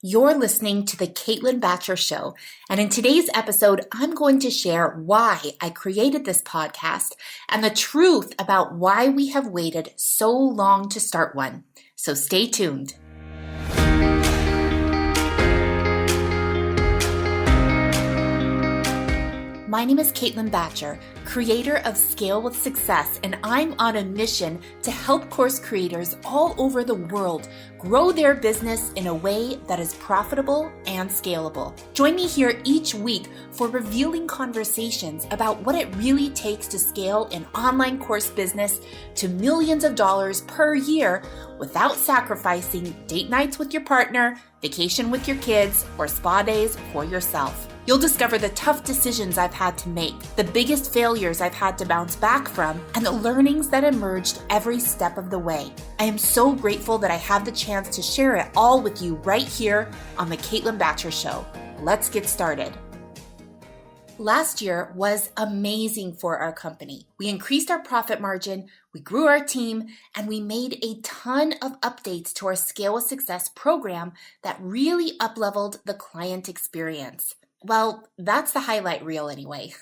You're listening to The Caitlin Batcher Show, and in today's episode, I'm going to share why I created this podcast and the truth about why we have waited so long to start one. So stay tuned. My name is Caitlin Batcher, creator of Scale with Success, and I'm on a mission to help course creators all over the world grow their business in a way that is profitable and scalable. Join me here each week for revealing conversations about what it really takes to scale an online course business to millions of dollars per year without sacrificing date nights with your partner, vacation with your kids, or spa days for yourself. You'll discover the tough decisions I've had to make, the biggest failures I've had to bounce back from, and the learnings that emerged every step of the way. I am so grateful that I have the chance to share it all with you right here on The Caitlin Batcher Show. Let's get started. Last year was amazing for our company. We increased our profit margin, we grew our team, and we made a ton of updates to our Scale with Success program that really up-leveled the client experience. Well, that's the highlight reel anyway.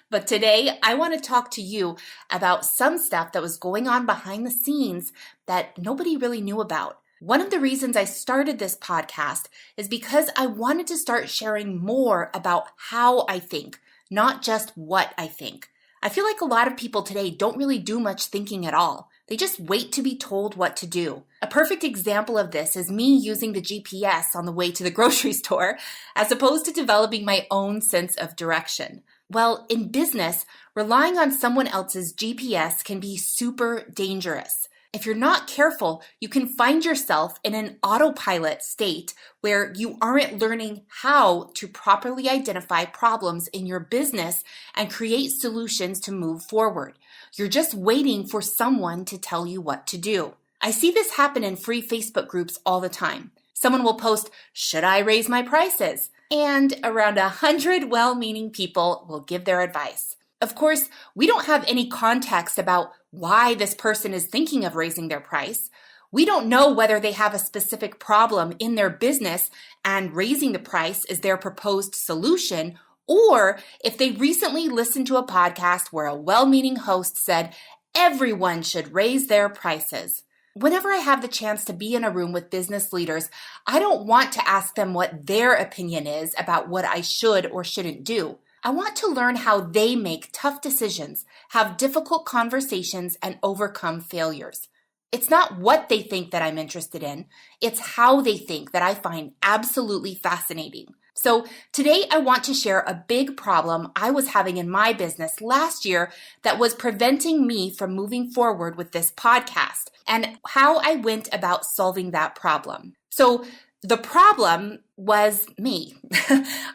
But today, I want to talk to you about some stuff that was going on behind the scenes that nobody really knew about. One of the reasons I started this podcast is because I wanted to start sharing more about how I think, not just what I think. I feel like a lot of people today don't really do much thinking at all. They just wait to be told what to do. A perfect example of this is me using the GPS on the way to the grocery store, as opposed to developing my own sense of direction. Well, in business, relying on someone else's GPS can be super dangerous. If you're not careful, you can find yourself in an autopilot state where you aren't learning how to properly identify problems in your business and create solutions to move forward. You're just waiting for someone to tell you what to do. I see this happen in free Facebook groups all the time. Someone will post, "Should I raise my prices?" And around 100 well-meaning people will give their advice. Of course, we don't have any context about why this person is thinking of raising their price. We don't know whether they have a specific problem in their business and raising the price is their proposed solution, or if they recently listened to a podcast where a well-meaning host said everyone should raise their prices. Whenever I have the chance to be in a room with business leaders, I don't want to ask them what their opinion is about what I should or shouldn't do. I want to learn how they make tough decisions, have difficult conversations, and overcome failures. It's not what they think that I'm interested in, it's how they think that I find absolutely fascinating. So today I want to share a big problem I was having in my business last year that was preventing me from moving forward with this podcast and how I went about solving that problem. So the problem was me.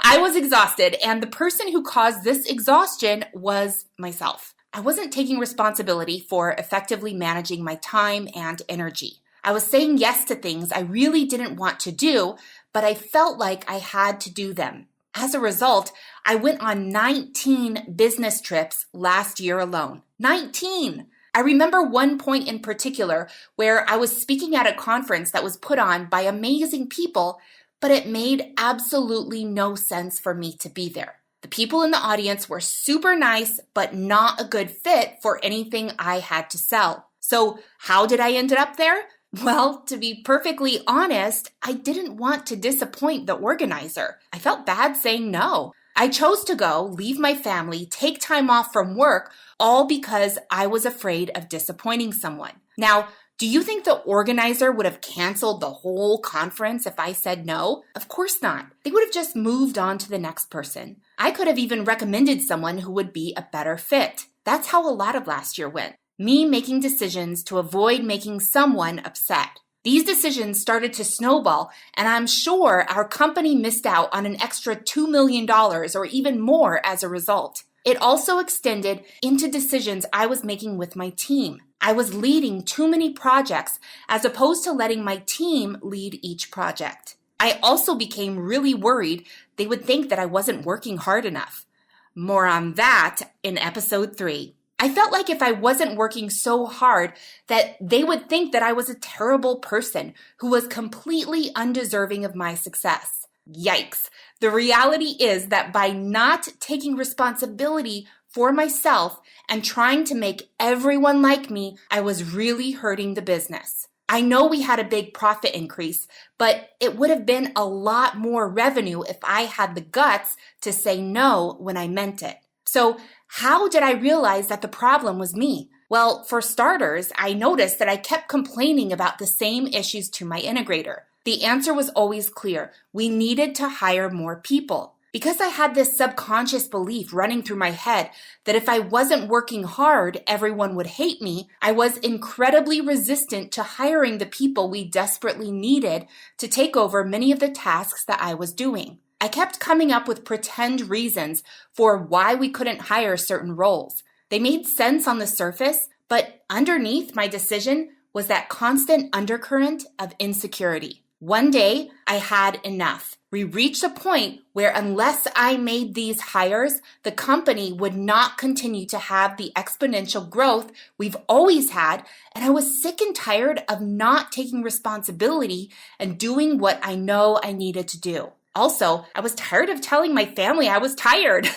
I was exhausted, and the person who caused this exhaustion was myself. I wasn't taking responsibility for effectively managing my time and energy. I was saying yes to things I really didn't want to do, but I felt like I had to do them. As a result, I went on 19 business trips last year alone. 19! I remember one point in particular where I was speaking at a conference that was put on by amazing people, but it made absolutely no sense for me to be there. The people in the audience were super nice, but not a good fit for anything I had to sell. So how did I end up there? Well, to be perfectly honest, I didn't want to disappoint the organizer. I felt bad saying no. I chose to go, leave my family, take time off from work, all because I was afraid of disappointing someone. Now, do you think the organizer would have canceled the whole conference if I said no? Of course not. They would have just moved on to the next person. I could have even recommended someone who would be a better fit. That's how a lot of last year went. Me making decisions to avoid making someone upset. These decisions started to snowball, and I'm sure our company missed out on an extra $2 million or even more as a result. It also extended into decisions I was making with my team. I was leading too many projects as opposed to letting my team lead each project. I also became really worried they would think that I wasn't working hard enough. More on that in episode 3. I felt like if I wasn't working so hard that they would think that I was a terrible person who was completely undeserving of my success. Yikes. The reality is that by not taking responsibility for myself and trying to make everyone like me, I was really hurting the business. I know we had a big profit increase, but it would have been a lot more revenue if I had the guts to say no when I meant it. So how did I realize that the problem was me? Well, for starters, I noticed that I kept complaining about the same issues to my integrator. The answer was always clear. We needed to hire more people. Because I had this subconscious belief running through my head that if I wasn't working hard, everyone would hate me, I was incredibly resistant to hiring the people we desperately needed to take over many of the tasks that I was doing. I kept coming up with pretend reasons for why we couldn't hire certain roles. They made sense on the surface, but underneath my decision was that constant undercurrent of insecurity. One day, I had enough. We reached a point where unless I made these hires, the company would not continue to have the exponential growth we've always had, and I was sick and tired of not taking responsibility and doing what I know I needed to do. Also, I was tired of telling my family I was tired.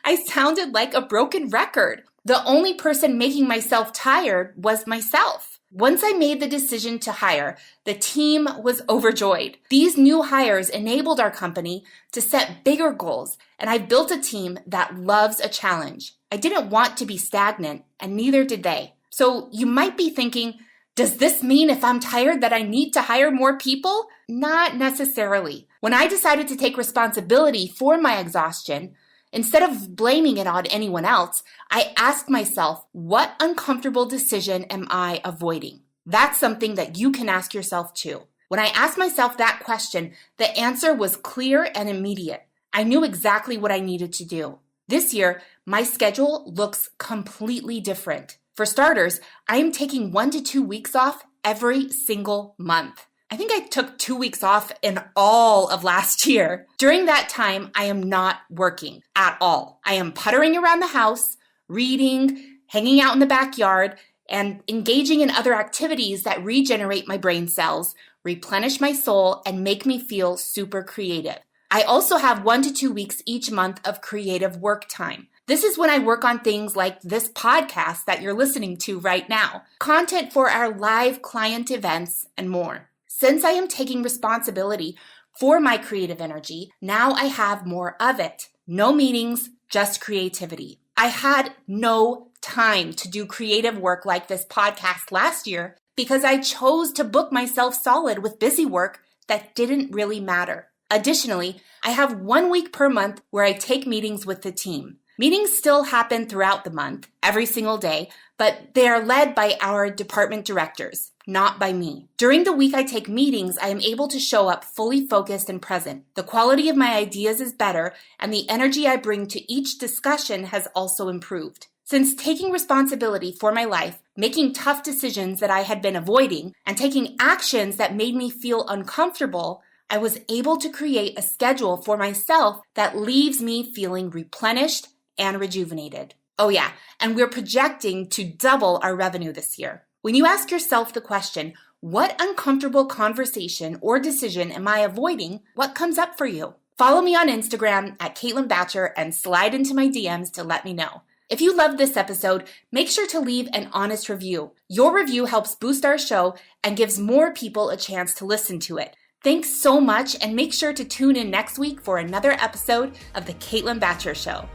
I sounded like a broken record. The only person making myself tired was myself. Once I made the decision to hire, the team was overjoyed. These new hires enabled our company to set bigger goals, and I built a team that loves a challenge. I didn't want to be stagnant, and neither did they. So you might be thinking, does this mean if I'm tired that I need to hire more people? Not necessarily. When I decided to take responsibility for my exhaustion, instead of blaming it on anyone else, I asked myself, what uncomfortable decision am I avoiding? That's something that you can ask yourself too. When I asked myself that question, the answer was clear and immediate. I knew exactly what I needed to do. This year, my schedule looks completely different. For starters, I am taking 1 to 2 weeks off every single month. I think I took 2 weeks off in all of last year. During that time, I am not working at all. I am puttering around the house, reading, hanging out in the backyard, and engaging in other activities that regenerate my brain cells, replenish my soul, and make me feel super creative. I also have 1 to 2 weeks each month of creative work time. This is when I work on things like this podcast that you're listening to right now, content for our live client events, and more. Since I am taking responsibility for my creative energy, now I have more of it. No meetings, just creativity. I had no time to do creative work like this podcast last year because I chose to book myself solid with busy work that didn't really matter. Additionally, I have 1 week per month where I take meetings with the team. Meetings still happen throughout the month, every single day, but they are led by our department directors, not by me. During the week I take meetings, I am able to show up fully focused and present. The quality of my ideas is better, and the energy I bring to each discussion has also improved. Since taking responsibility for my life, making tough decisions that I had been avoiding, and taking actions that made me feel uncomfortable, I was able to create a schedule for myself that leaves me feeling replenished and rejuvenated. Oh yeah, and we're projecting to double our revenue this year. When you ask yourself the question, what uncomfortable conversation or decision am I avoiding? What comes up for you? Follow me on Instagram at Caitlin Batcher and slide into my DMs to let me know. If you loved this episode, make sure to leave an honest review. Your review helps boost our show and gives more people a chance to listen to it. Thanks so much, and make sure to tune in next week for another episode of The Caitlin Batcher Show.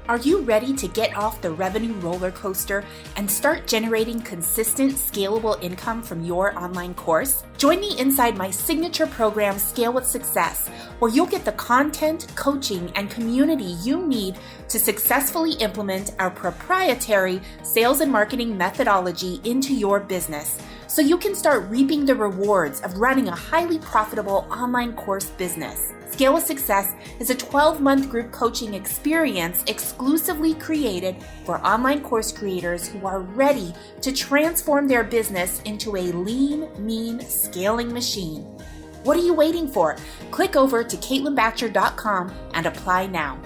Are you ready to get off the revenue roller coaster and start generating consistent, scalable income from your online course? Join me inside my signature program, Scale with Success, where you'll get the content, coaching, and community you need to successfully implement our proprietary sales and marketing methodology into your business, so you can start reaping the rewards of running a highly profitable online course business. Scale with Success is a 12-month group coaching experience exclusively created for online course creators who are ready to transform their business into a lean, mean, scaling machine. What are you waiting for? Click over to CaitlinBatcher.com and apply now.